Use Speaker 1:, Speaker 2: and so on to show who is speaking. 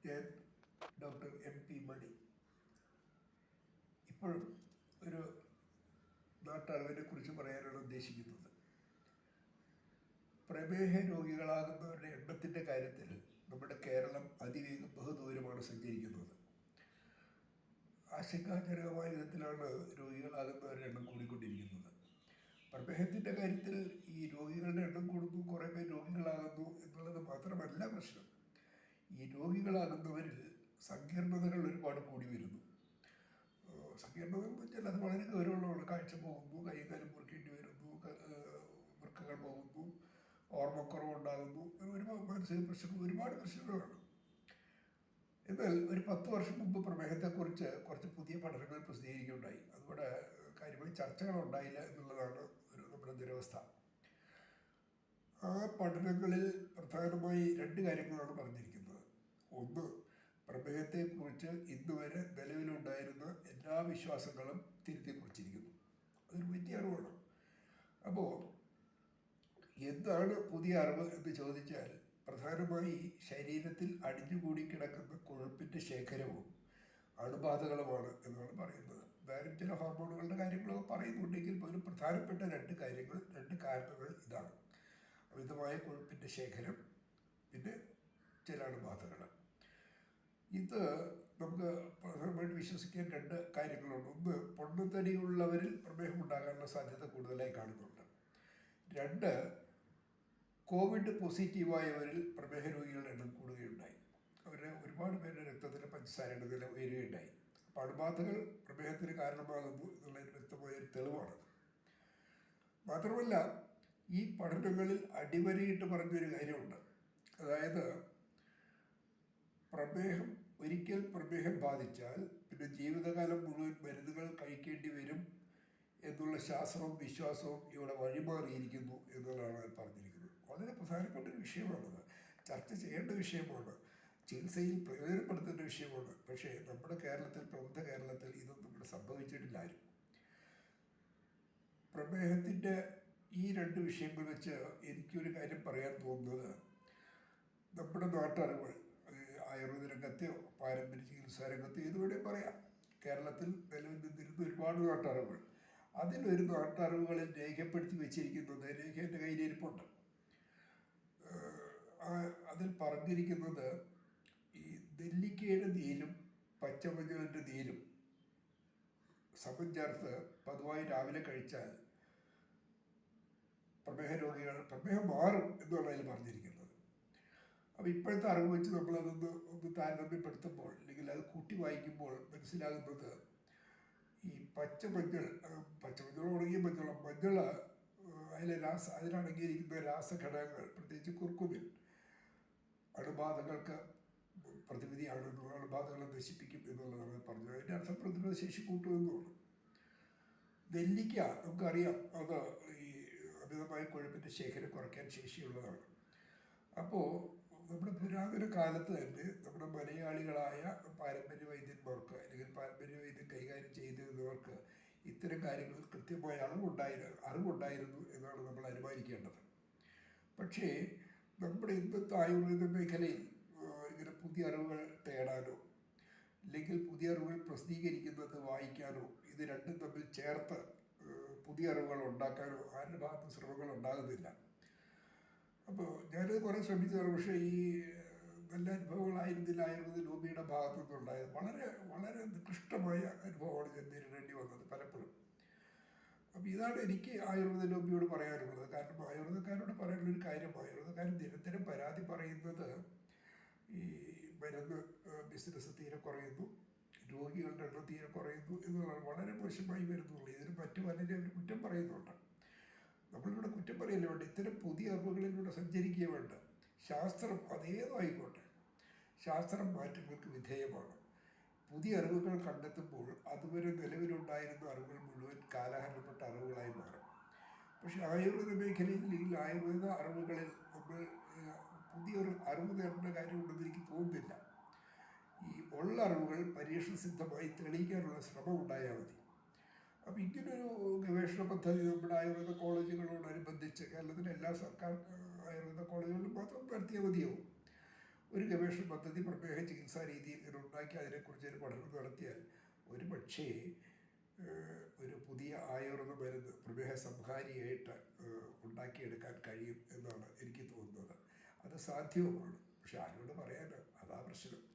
Speaker 1: ഞാൻ doctor MP മണി. ഇപ്പോഴും ഒരു നാട്ടറിവിനെ കുറിച്ച് പറയാനാണ് ഉദ്ദേശിക്കുന്നത്. പ്രമേഹ രോഗികളാകുന്നവരുടെ എണ്ണത്തിൻ്റെ കാര്യത്തിൽ നമ്മുടെ കേരളം അതിവേഗം ബഹുദൂരമാണ് സഞ്ചരിക്കുന്നത്. ആശങ്കാജനകമായ വിധത്തിലാണ് രോഗികളാകുന്നവരുടെ എണ്ണം കൂടിക്കൊണ്ടിരിക്കുന്നത്. പ്രമേഹത്തിൻ്റെ കാര്യത്തിൽ ഈ രോഗികളുടെ എണ്ണം കൂടുന്നു, കുറേ പേർ രോഗികളാകുന്നു എന്നുള്ളത് മാത്രമല്ല പ്രശ്നം. ഈ രോഗികളാകുന്നവരിൽ സങ്കീർണതകൾ ഒരുപാട് കൂടി വരുന്നു. സങ്കീർണത എന്ന് വെച്ചാൽ അത് വളരെ ഗൗരവമുള്ളതാണ്. കാഴ്ച പോകുന്നു, കൈകാലം മുറിക്കേണ്ടി വരുന്നു, വൃക്കകൾ പോകുന്നു, ഓർമ്മക്കുറവുണ്ടാകുന്നു, ഒരുപാട് മാനസിക പ്രശ്നങ്ങൾ, ഒരുപാട് പ്രശ്നങ്ങളാണ്. എന്നാൽ ഒരു 10 വർഷം മുമ്പ് പ്രമേഹത്തെക്കുറിച്ച് കുറച്ച് പുതിയ പഠനങ്ങൾ പ്രസിദ്ധീകരിക്കുകയുണ്ടായി. അതുകൂടെ കാര്യമായി ചർച്ചകളുണ്ടായില്ല എന്നുള്ളതാണ് നമ്മുടെ ദുരവസ്ഥ. ആ പഠനങ്ങളിൽ പ്രധാനമായി 2 കാര്യങ്ങളാണ് പറഞ്ഞിരിക്കുന്നത്. ഒന്ന്, പ്രമേഹത്തെക്കുറിച്ച് ഇന്നുവരെ നിലവിലുണ്ടായിരുന്ന എല്ലാ വിശ്വാസങ്ങളും തിരുത്തി കുറിച്ചിരിക്കുന്നു. അതൊരു വലിയ അറിവാണ്. അപ്പോൾ എന്താണ് പുതിയ അറിവ് എന്ന് ചോദിച്ചാൽ, പ്രധാനമായി ശരീരത്തിൽ അടിഞ്ഞുകൂടി കിടക്കുന്ന കൊഴുപ്പിൻ്റെ ശേഖരവും അണുബാധകളുമാണ് എന്നാണ് പറയുന്നത്. വേറെ ചില ഹോർമോണുകളുടെ കാര്യങ്ങളൊക്കെ പറയുന്നുണ്ടെങ്കിൽ പോലും പ്രധാനപ്പെട്ട 2 കാരണങ്ങൾ ഇതാണ്: അമിതമായ കൊഴുപ്പിൻ്റെ ശേഖരം, പിന്നെ ചില അണുബാധകൾ. ഇത് നമുക്ക് പ്രധാനമായിട്ട് വിശ്വസിക്കാൻ 2 കാര്യങ്ങളുണ്ട്. ഒന്ന്, പൊണ്ണത്തടിയുള്ളവരിൽ പ്രമേഹം ഉണ്ടാകാനുള്ള സാധ്യത കൂടുതലായി കാണുന്നുണ്ട്. 2, കോവിഡ് പോസിറ്റീവായവരിൽ പ്രമേഹ രോഗികളുടെ എണ്ണം കൂടുകയുണ്ടായി. അവരുടെ ഒരുപാട് പേരുടെ രക്തത്തിലെ പഞ്ചസാരയുടെ നില ഉയരുകയുണ്ടായി. അപ്പോൾ അണുബാധകൾ പ്രമേഹത്തിന് കാരണമാകുന്നു എന്നുള്ളതിന് വ്യക്തമായൊരു തെളിവാണത്. മാത്രമല്ല, ഈ പഠനങ്ങളിൽ അടിവരയിട്ട് പറഞ്ഞൊരു കാര്യമുണ്ട്. അതായത്, ഒരിക്കൽ പ്രമേഹം ബാധിച്ചാൽ പിന്നെ ജീവിതകാലം മുഴുവൻ മരുന്നുകൾ കഴിക്കേണ്ടി വരും എന്നുള്ള ശാസ്ത്രവും വിശ്വാസവും ഇവിടെ വഴിമാറിയിരിക്കുന്നു എന്നുള്ളതാണ് പറഞ്ഞിരിക്കുന്നത്. വളരെ പ്രധാനപ്പെട്ട ഒരു വിഷയമാണത്. ചർച്ച ചെയ്യേണ്ട വിഷയമാണ്, ചികിത്സയിൽ പ്രയോജനപ്പെടുത്തേണ്ട വിഷയമാണ്. പക്ഷേ നമ്മുടെ പ്രബുദ്ധ കേരളത്തിൽ ഇതൊന്നും ഇവിടെ സംഭവിച്ചിട്ടില്ല. പ്രമേഹത്തിൻ്റെ ഈ 2 വിഷയങ്ങൾ വെച്ച് എനിക്കൊരു കാര്യം പറയാൻ തോന്നുന്നത്, നമ്മുടെ നാട്ടറിവുകൾ ആയുർവേദ രംഗത്തെയോ പാരമ്പര്യ ചികിത്സാ രംഗത്തെയോ ഇതുവരെ പറയാം, കേരളത്തിൽ നിലവിൽ നിന്നിരുന്ന ഒരുപാട് നാട്ടറിവുകൾ, അതിലൊരു നാട്ടറിവുകളിൽ രേഖപ്പെടുത്തി വെച്ചിരിക്കുന്നത്, രേഖ എൻ്റെ കയ്യിലിരിപ്പുണ്ട്. അതിൽ പറഞ്ഞിരിക്കുന്നത്, ഈ നെല്ലിക്കയുടെ നീരും പച്ചമഞ്ഞളിൻ്റെ നീരും സമം ചേർത്ത് പതിവായി രാവിലെ കഴിച്ചാൽ പ്രമേഹം മാറും എന്നുള്ളതിൽ പറഞ്ഞിരിക്കുന്നത്. അപ്പോൾ ഇപ്പോഴത്തെ അറിവ് വെച്ച് ഒന്ന് താരതമ്യപ്പെടുത്തുമ്പോൾ, അല്ലെങ്കിൽ അത് കൂട്ടി വായിക്കുമ്പോൾ മനസ്സിലാകുന്നത്, ഈ പച്ചമഞ്ഞൾ ഉണങ്ങിയ മഞ്ഞൾ അതിലടങ്ങിയിരിക്കുന്ന രാസഘടകങ്ങൾ, പ്രത്യേകിച്ച് കുർക്കുമിൻ, അണുബാധകൾക്ക് പ്രതിവിധിയാണെന്നുള്ള, അണുബാധകളെ നശിപ്പിക്കും എന്നുള്ളതാണ് പറഞ്ഞത്. അതിൻ്റെ അർത്ഥം പ്രതിരോധ ശേഷി കൂട്ടുമെന്നുമാണ്. നെല്ലിക്ക നമുക്കറിയാം, അത് ഈ അമിതമായ കൊഴുപ്പിൻ്റെ ശേഖരം കുറയ്ക്കാൻ ശേഷിയുള്ളതാണ്. അപ്പോൾ നമ്മുടെ പുരാതന കാലത്ത് തന്നെ നമ്മുടെ മലയാളികളായ പാരമ്പര്യ വൈദ്യന്മാർക്ക്, അല്ലെങ്കിൽ പാരമ്പര്യ വൈദ്യം കൈകാര്യം ചെയ്തിരുന്നവർക്ക് ഇത്തരം കാര്യങ്ങൾ കൃത്യമായ അറിവുണ്ടായിരുന്നു എന്നാണ് നമ്മൾ അനുമാനിക്കേണ്ടത്. പക്ഷേ നമ്മുടെ ഇന്നത്തെ ആയുർവേദ മേഖലയിൽ ഇങ്ങനെ പുതിയ അറിവുകൾ തേടാനോ, അല്ലെങ്കിൽ പുതിയ അറിവുകൾ പ്രസിദ്ധീകരിക്കുന്നത് വായിക്കാനോ, ഇത് രണ്ടും തമ്മിൽ ചേർത്ത് പുതിയ അറിവുകൾ ഉണ്ടാക്കാനോ ആരുടെ ഭാഗത്ത് ശ്രമങ്ങൾ ഉണ്ടാകുന്നില്ല. അപ്പോൾ ഞാനത് കുറേ ശ്രമിച്ചതാണ്. പക്ഷേ ഈ നല്ല അനുഭവങ്ങളായിരുന്നില്ല ആയുർവേദ ലോബിയുടെ ഭാഗത്തു നിന്നുണ്ടായത്. വളരെ വളരെ നികൃഷ്ടമായ അനുഭവമാണ് ഞാൻ നേരിടേണ്ടി വന്നത് പലപ്പോഴും. അപ്പോൾ ഇതാണ് എനിക്ക് ആയുർവേദ ലോബിയോട് പറയാനുള്ളത്. കാരണം ആയുർവേദക്കാരോട് പറയാനുള്ളൊരു കാര്യം, ആയുർവേദക്കാർ നിരന്തരം പരാതി പറയുന്നത്, ഈ മരുന്ന് ബിസിനസ് തീരെ കുറയുന്നു, രോഗികളുടെ എണ്ണം തീരെ കുറയുന്നു എന്നുള്ളത് വളരെ മോശമായി വരുന്നുള്ളൂ. ഇതിന് മറ്റു പലരും അവർ കുറ്റം പറയുന്നുണ്ട്. നമ്മളിവിടെ കുറ്റം പറയല്ല വേണ്ട, ഇത്തരം പുതിയ അറിവുകളിലൂടെ സഞ്ചരിക്കുക വേണ്ട. ശാസ്ത്രം അതേതായിക്കോട്ടെ, ശാസ്ത്രം മാറ്റങ്ങൾക്ക് വിധേയമാണ്. പുതിയ അറിവുകൾ കണ്ടെത്തുമ്പോൾ അതുവരെ നിലവിലുണ്ടായിരുന്ന അറിവുകൾ മുഴുവൻ കാലഹരണപ്പെട്ട അറിവുകളായി മാറും. പക്ഷേ ആയുർവേദ മേഖലയിൽ, അല്ലെങ്കിൽ ആയുർവേദ അറിവുകളിൽ നമ്മൾ പുതിയൊരു അറിവ് നേടേണ്ട കാര്യമുണ്ടെന്ന് എനിക്ക് തോന്നുന്നില്ല. ഈ ഉള്ള അറിവുകൾ പരീക്ഷണസിദ്ധമായി തെളിയിക്കാനുള്ള ശ്രമം ഉണ്ടായാൽ മതി. അപ്പോൾ ഇങ്ങനൊരു ഗവേഷണ പദ്ധതി നമ്മുടെ ആയുർവേദ കോളേജുകളോടനുബന്ധിച്ച് കേരളത്തിലെ എല്ലാ സർക്കാർ ആയുർവേദ കോളേജുകളിലും മാത്രം നടത്തിയാൽ മതിയാവും. ഒരു ഗവേഷണ പദ്ധതി പ്രമേഹ ചികിത്സാ രീതിയിൽ ഇത് ഉണ്ടാക്കി അതിനെക്കുറിച്ച് ഒരു പഠനം നടത്തിയാൽ ഒരു പക്ഷേ ഒരു പുതിയ ആയുർവേദ മരുന്ന് പ്രമേഹ സംഹാരിയായിട്ട് ഉണ്ടാക്കിയെടുക്കാൻ കഴിയും എന്നാണ് എനിക്ക് തോന്നുന്നത്. അത് സാധ്യവുമാണ്. പക്ഷെ ആരോട് പറയാനോ, അതാ പ്രശ്നം.